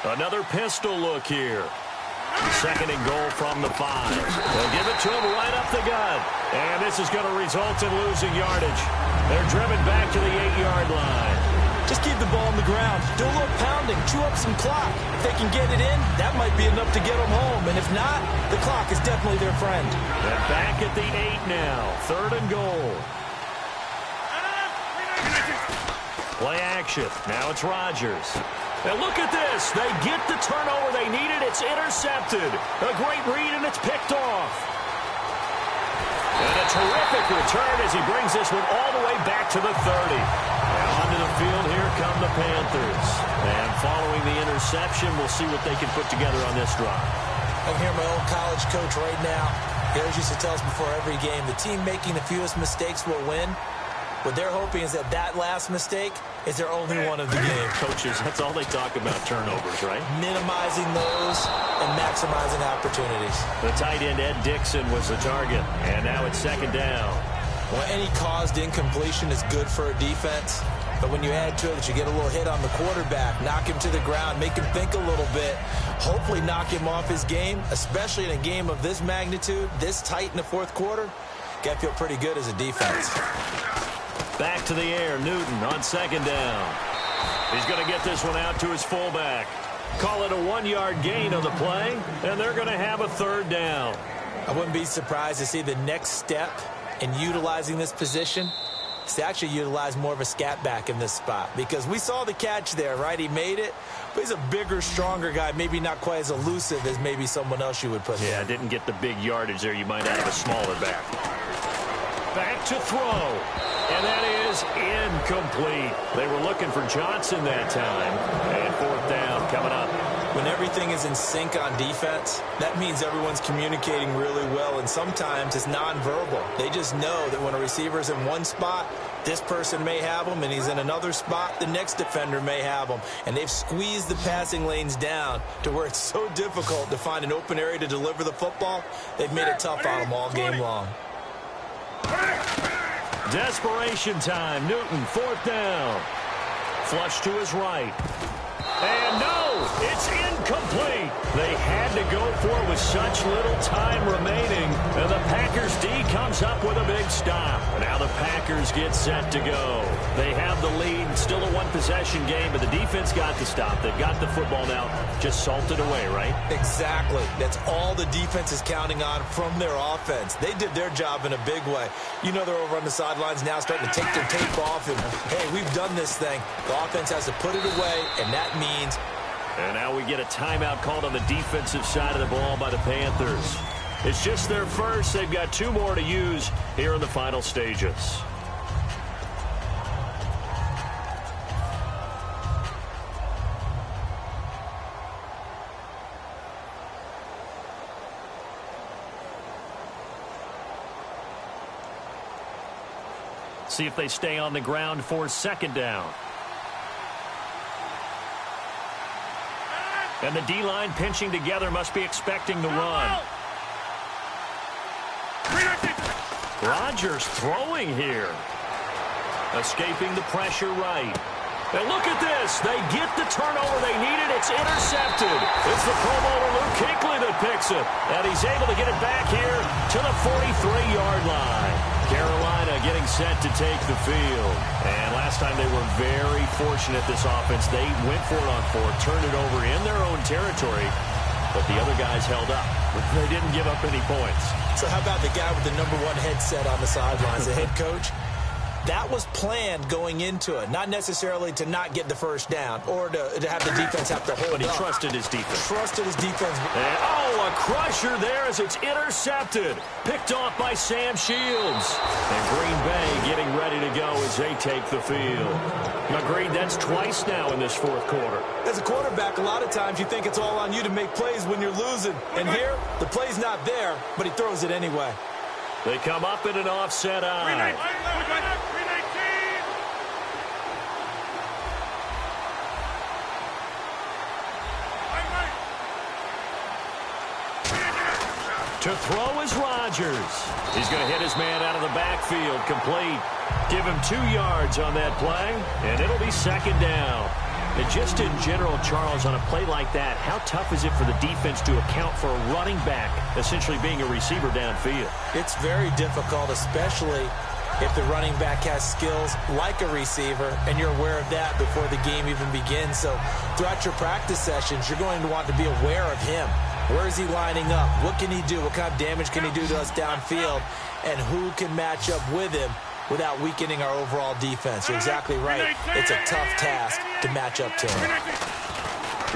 Another pistol look here. Second and goal from the 5. They'll give it to him right up the gut. And this is going to result in losing yardage. They're driven back to the 8-yard line. Just keep the ball on the ground. Do a little pounding. Chew up some clock. If they can get it in, that might be enough to get them home. And if not, the clock is definitely their friend. They're back at the 8 now. Third and goal. Play action. Now it's Rodgers. And look at this. They get the turnover they needed. It's intercepted. A great read, and it's picked off. And a terrific return as he brings this one all the way back to the 30. And onto the field, here come the Panthers. And following the interception, we'll see what they can put together on this drive. I'm here, my old college coach right now. He always used to tell us before every game, the team making the fewest mistakes will win. What they're hoping is that last mistake is their only one of the game. Coaches, that's all they talk about, turnovers, right? Minimizing those and maximizing opportunities. The tight end, Ed Dixon, was the target. And now it's second down. Well, any caused incompletion is good for a defense. But when you add to it that you get a little hit on the quarterback, knock him to the ground, make him think a little bit, hopefully knock him off his game, especially in a game of this magnitude, this tight in the fourth quarter, got to feel pretty good as a defense. Back to the air, Newton on second down. He's going to get this one out to his fullback. Call it a 1-yard gain on the play, and they're going to have a third down. I wouldn't be surprised to see the next step in utilizing this position is to actually utilize more of a scat back in this spot, because we saw the catch there, right? He made it, but he's a bigger, stronger guy, maybe not quite as elusive as maybe someone else you would put there. Yeah, didn't get the big yardage there. You might have a smaller back. Back to throw, and that is incomplete. They were looking for Johnson that time, and fourth down coming up. When everything is in sync on defense, that means everyone's communicating really well, and sometimes it's nonverbal. They just know that when a receiver's in one spot, this person may have him, and he's in another spot, the next defender may have him. And they've squeezed the passing lanes down to where it's so difficult to find an open area to deliver the football. They've made it tough on them all game long. Desperation time. Newton, fourth down. Flush to his right. And no, it's incomplete. They had to go for it with such little time remaining. And the Packers D comes up with a big stop. Now the Packers get set to go. They have the lead. Still a one-possession game, but the defense got the stop. They've got the football now. Just salted away, right? Exactly. That's all the defense is counting on from their offense. They did their job in a big way. You know they're over on the sidelines now starting to take their tape off. And, hey, we've done this thing. The offense has to put it away, and that means. And now we get a timeout called on the defensive side of the ball by the Panthers. It's just their first. They've got two more to use here in the final stages. See if they stay on the ground for second down. And the D-line pinching together, must be expecting the run. Rodgers throwing here. Escaping the pressure right. And look at this. They get the turnover they needed. It's intercepted. It's the Pro Bowler Luke Kuechly that picks it. And he's able to get it back here to the 43-yard line. Carolina getting set to take the field. And last time they were very fortunate, this offense. They went for it on fourth, turned it over in their own territory, but the other guys held up. They didn't give up any points. So how about the guy with the number one headset on the sidelines, the head coach? That was planned going into it, not necessarily to not get the first down or to have the defense have to hold But he up. trusted his defense. Trusted his defense. And, oh, a crusher there as it's intercepted. Picked off by Sam Shields. And Green Bay getting ready to go as they take the field. Agreed, that's twice now in this fourth quarter. As a quarterback, a lot of times you think it's all on you to make plays when you're losing. And here, the play's not there, but he throws it anyway. They come up in an offset eye. To throw is Rodgers. He's going to hit his man out of the backfield. Complete. Give him 2 yards on that play, and it'll be second down. And just in general, Charles, on a play like that, how tough is it for the defense to account for a running back essentially being a receiver downfield? It's very difficult, especially if the running back has skills like a receiver, and you're aware of that before the game even begins. So throughout your practice sessions, you're going to want to be aware of him. Where is he lining up? What can he do? What kind of damage can he do to us downfield? And who can match up with him without weakening our overall defense? You're exactly right. It's a tough task to match up to him.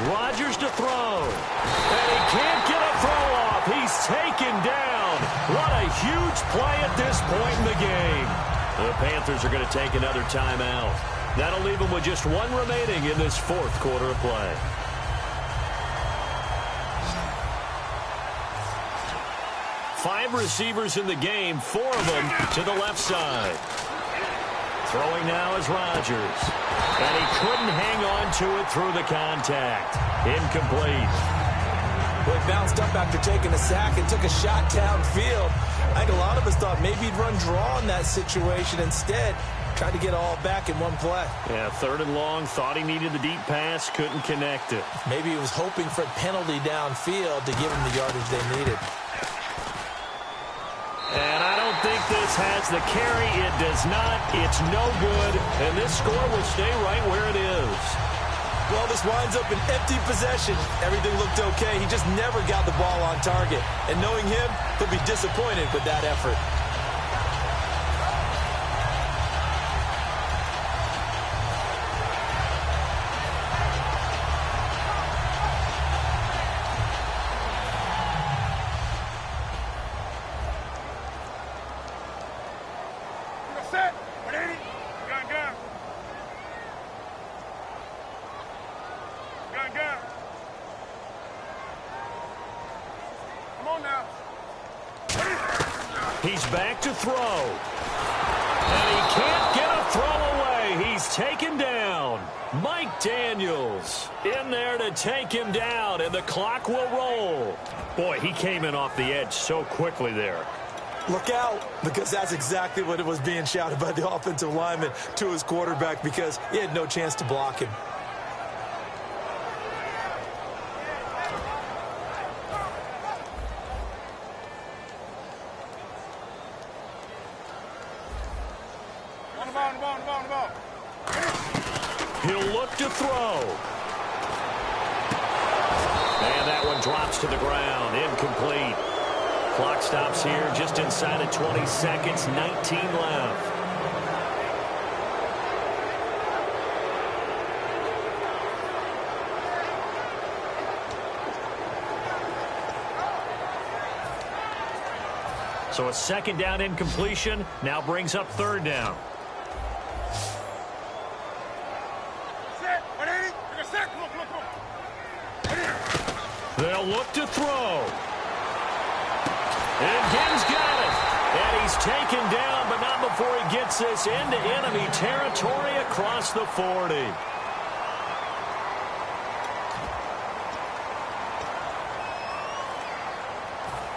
Rodgers to throw. And he can't get a throw off. He's taken down. What a huge play at this point in the game. The Panthers are going to take another timeout. That'll leave them with just one remaining in this fourth quarter of play. Five receivers in the game, 4 of them to the left side. Throwing now is Rodgers. And he couldn't hang on to it through the contact. Incomplete. Well, he bounced up after taking a sack and took a shot downfield. I think a lot of us thought maybe he'd run draw in that situation. Instead, tried to get all back in one play. Yeah, 3rd and long. Thought he needed the deep pass. Couldn't connect it. Maybe he was hoping for a penalty downfield to give him the yardage they needed. And I don't think this has the carry. It does not. It's no good. And this score will stay right where it is. Well, this winds up an empty possession. Everything looked okay. He just never got the ball on target. And knowing him, he'll be disappointed with that effort. got. Come on now. He's back to throw. And he can't get a throw away. He's taken down. Mike Daniels in there to take him down, and the clock will roll. Boy, he came in off the edge so quickly there. Look out, because that's exactly what it was being shouted by the offensive lineman to his quarterback, because he had no chance to block him. He'll look to throw. And that one drops to the ground. Incomplete. Clock stops here just inside of 20 seconds. 19 left. So a second down incompletion now brings up third down. They'll look to throw. And Gibbs got it. And he's taken down, but not before he gets this into enemy territory across the 40.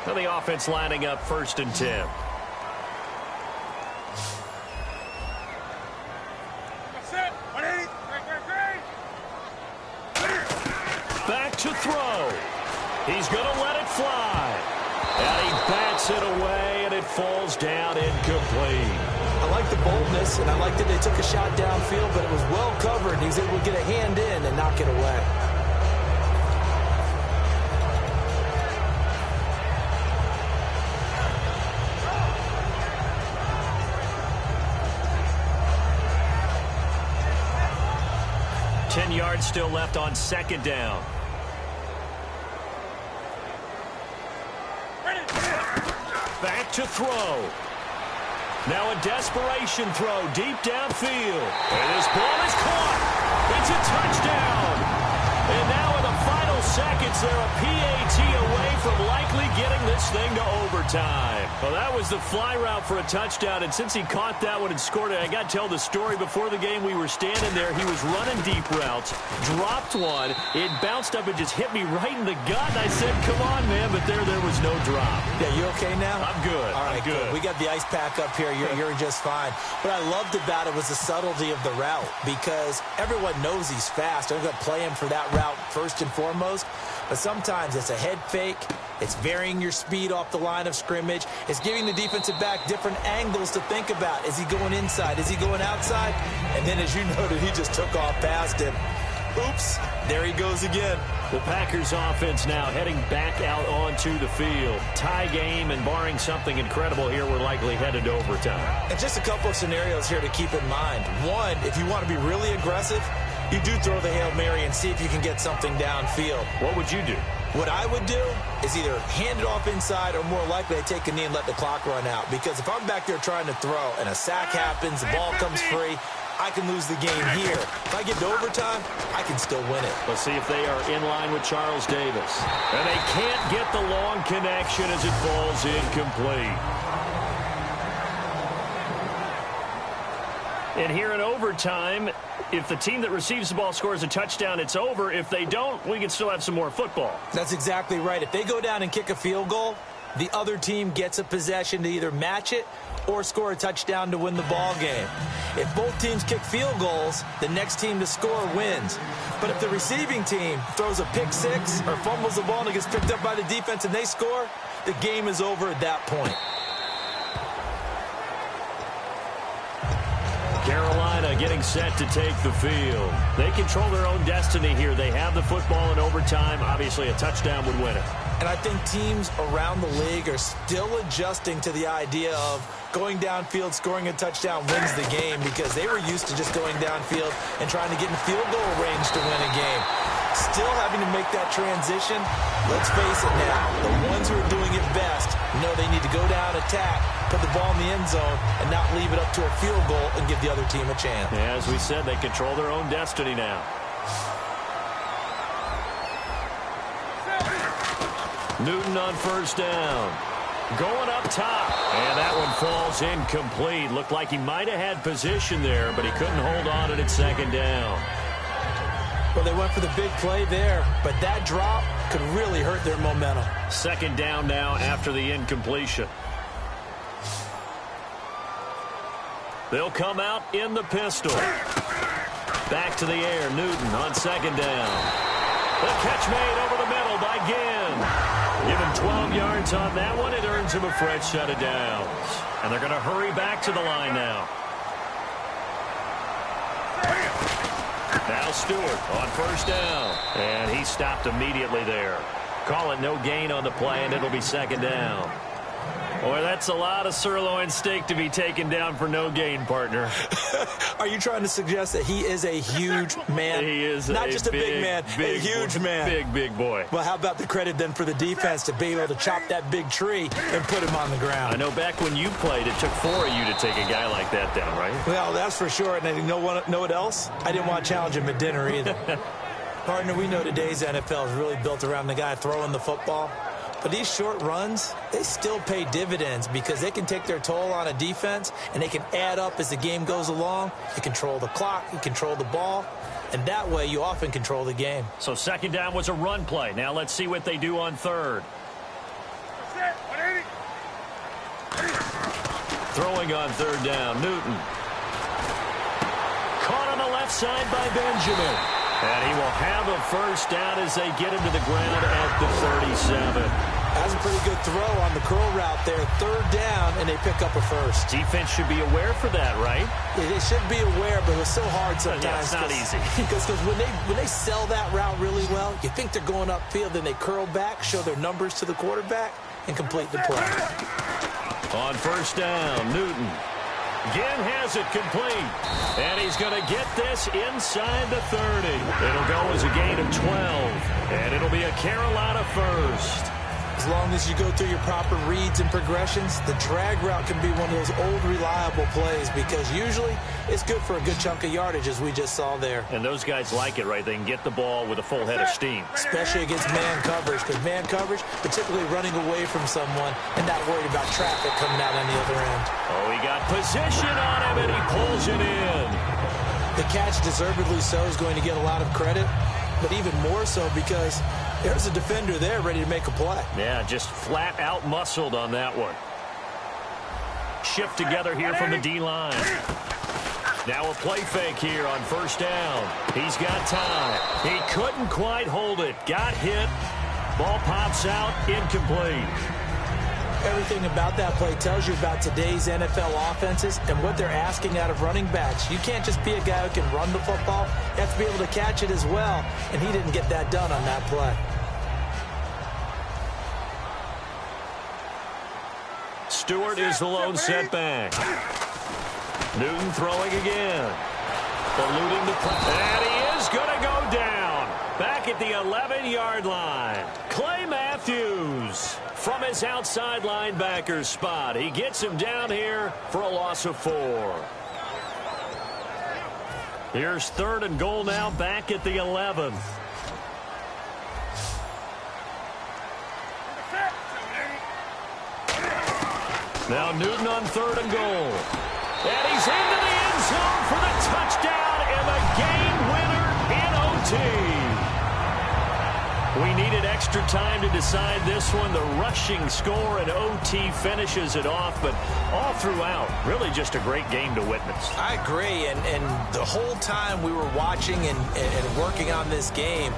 Now the offense lining up 1st and 10. Back to throw. He's going to let it fly. And he bats it away, and it falls down incomplete. I like the boldness, and I like that they took a shot downfield, but it was well covered. He was able to get a hand in and knock it away. Yards still left on second down. Back to throw. Now a desperation throw deep downfield. And this ball is caught. It's a touchdown. And now in the final seconds, they're a PAT away from likely getting this thing to overtime. Well, that was the fly route for a touchdown, and since he caught that one and scored it, I got to tell the story. Before the game, we were standing there. He was running deep routes, dropped one. It bounced up and just hit me right in the gut, and I said, come on, man, but there was no drop. Yeah, you okay now? I'm good. All right, I'm good. We got the ice pack up here. You're just fine. What I loved about it was the subtlety of the route, because everyone knows he's fast. They're going to play him for that route first and foremost, but sometimes it's a head fake. It's varying your speed off the line of scrimmage. It's giving the defensive back different angles to think about. Is he going inside? Is he going outside? And then, as you noted, he just took off past him. Oops, there he goes again. The Packers offense now heading back out onto the field. Tie game, and barring something incredible here, we're likely headed to overtime. And just a couple of scenarios here to keep in mind. One, if you want to be really aggressive, you do throw the Hail Mary and see if you can get something downfield. What would you do? What I would do is either hand it off inside, or more likely I take a knee and let the clock run out. Because if I'm back there trying to throw and a sack happens, the ball comes free, I can lose the game here. If I get to overtime, I can still win it. Let's see if they are in line with Charles Davis. And they can't get the long connection as it falls incomplete. And here in overtime, if the team that receives the ball scores a touchdown, it's over. If they don't, we can still have some more football. That's exactly right. If they go down and kick a field goal, the other team gets a possession to either match it or score a touchdown to win the ball game. If both teams kick field goals, the next team to score wins. But if the receiving team throws a pick six or fumbles the ball and it gets picked up by the defense and they score, the game is over at that point. Carolina getting set to take the field. They control their own destiny here. They have the football in overtime. Obviously, a touchdown would win it. And I think teams around the league are still adjusting to the idea of going downfield, scoring a touchdown wins the game, because they were used to just going downfield and trying to get in field goal range to win a game. Still having to make that transition. Let's face it now, the ones who are doing it best know they need to go down, attack, put the ball in the end zone, and not leave it up to a field goal and give the other team a chance. As we said, they control their own destiny now. Newton on first down. Going up top. And that one falls incomplete. Looked like he might have had position there, but he couldn't hold on to it at second down. Well, they went for the big play there, but that drop could really hurt their momentum. Second down now after the incompletion. They'll come out in the pistol. Back to the air, Newton on second down. The catch made over the middle by Ginn. Give him 12 yards on that one. It earns him a fresh set of downs. And they're going to hurry back to the line now. Now Stewart on first down. And he stopped immediately there. Call it no gain on the play, and it'll be second down. Boy, that's a lot of sirloin steak to be taken down for no gain, partner. Are you trying to suggest that he is a huge man? He is not just a big man, a huge man. Big boy. Well, how about the credit then for the defense to be able to chop that big tree and put him on the ground? I know back when you played, it took 4 of you to take a guy like that down, right? Well, that's for sure. And you know what else? I didn't want to challenge him at dinner either. Partner, we know today's NFL is really built around the guy throwing the football. But these short runs, they still pay dividends because they can take their toll on a defense, and they can add up as the game goes along. You control the clock, you control the ball, and that way you often control the game. So second down was a run play. Now let's see what they do on third. Throwing on third down, Newton. Caught on the left side by Benjamin. And he will have a first down as they get him to the ground at the 37. That's a pretty good throw on the curl route there. Third down, and they pick up a first. Defense should be aware for that, right? Yeah, they should be aware, but it's so hard sometimes. Yeah, it's not easy. Because when they sell that route really well, you think they're going upfield, then they curl back, show their numbers to the quarterback, and complete the play. On first down, Newton. Ginn has it complete. And he's going to get this inside the 30. It'll go as a gain of 12. And it'll be a Carolina first. As long as you go through your proper reads and progressions, the drag route can be one of those old reliable plays because usually it's good for a good chunk of yardage, as we just saw there. And those guys like it, right? They can get the ball with a full head of steam. Especially against man coverage, because man coverage, particularly running away from someone and not worried about traffic coming out on the other end. Oh, he got position on him, and he pulls it in. The catch, deservedly so, is going to get a lot of credit, but even more so because there's a defender there ready to make a play. Yeah, just flat out muscled on that one. Shift together here from the D-line. Now a play fake here on first down. He's got time. He couldn't quite hold it. Got hit. Ball pops out. Incomplete. Everything about that play tells you about today's NFL offenses and what they're asking out of running backs. You can't just be a guy who can run the football. You have to be able to catch it as well, and he didn't get that done on that play. Stewart is the lone setback. Newton throwing again. Eluding the play. And he is going to go down. Back at the 11-yard line. Clay Matthews from his outside linebacker spot. He gets him down here for a loss of 4. Here's third and goal now back at the 11. Now Newton on third and goal. And he's into the end zone for the touchdown and the game winner in OT. We needed extra time to decide this one. The rushing score in OT finishes it off, but all throughout, really just a great game to witness. I agree, and the whole time we were watching and working on this game,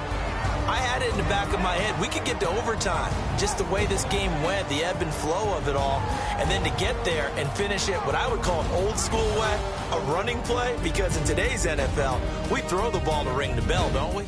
I had it in the back of my head. We could get to overtime. Just the way this game went, the ebb and flow of it all. And then to get there and finish it what I would call an old school way, a running play, because in today's NFL, we throw the ball to ring the bell, don't we?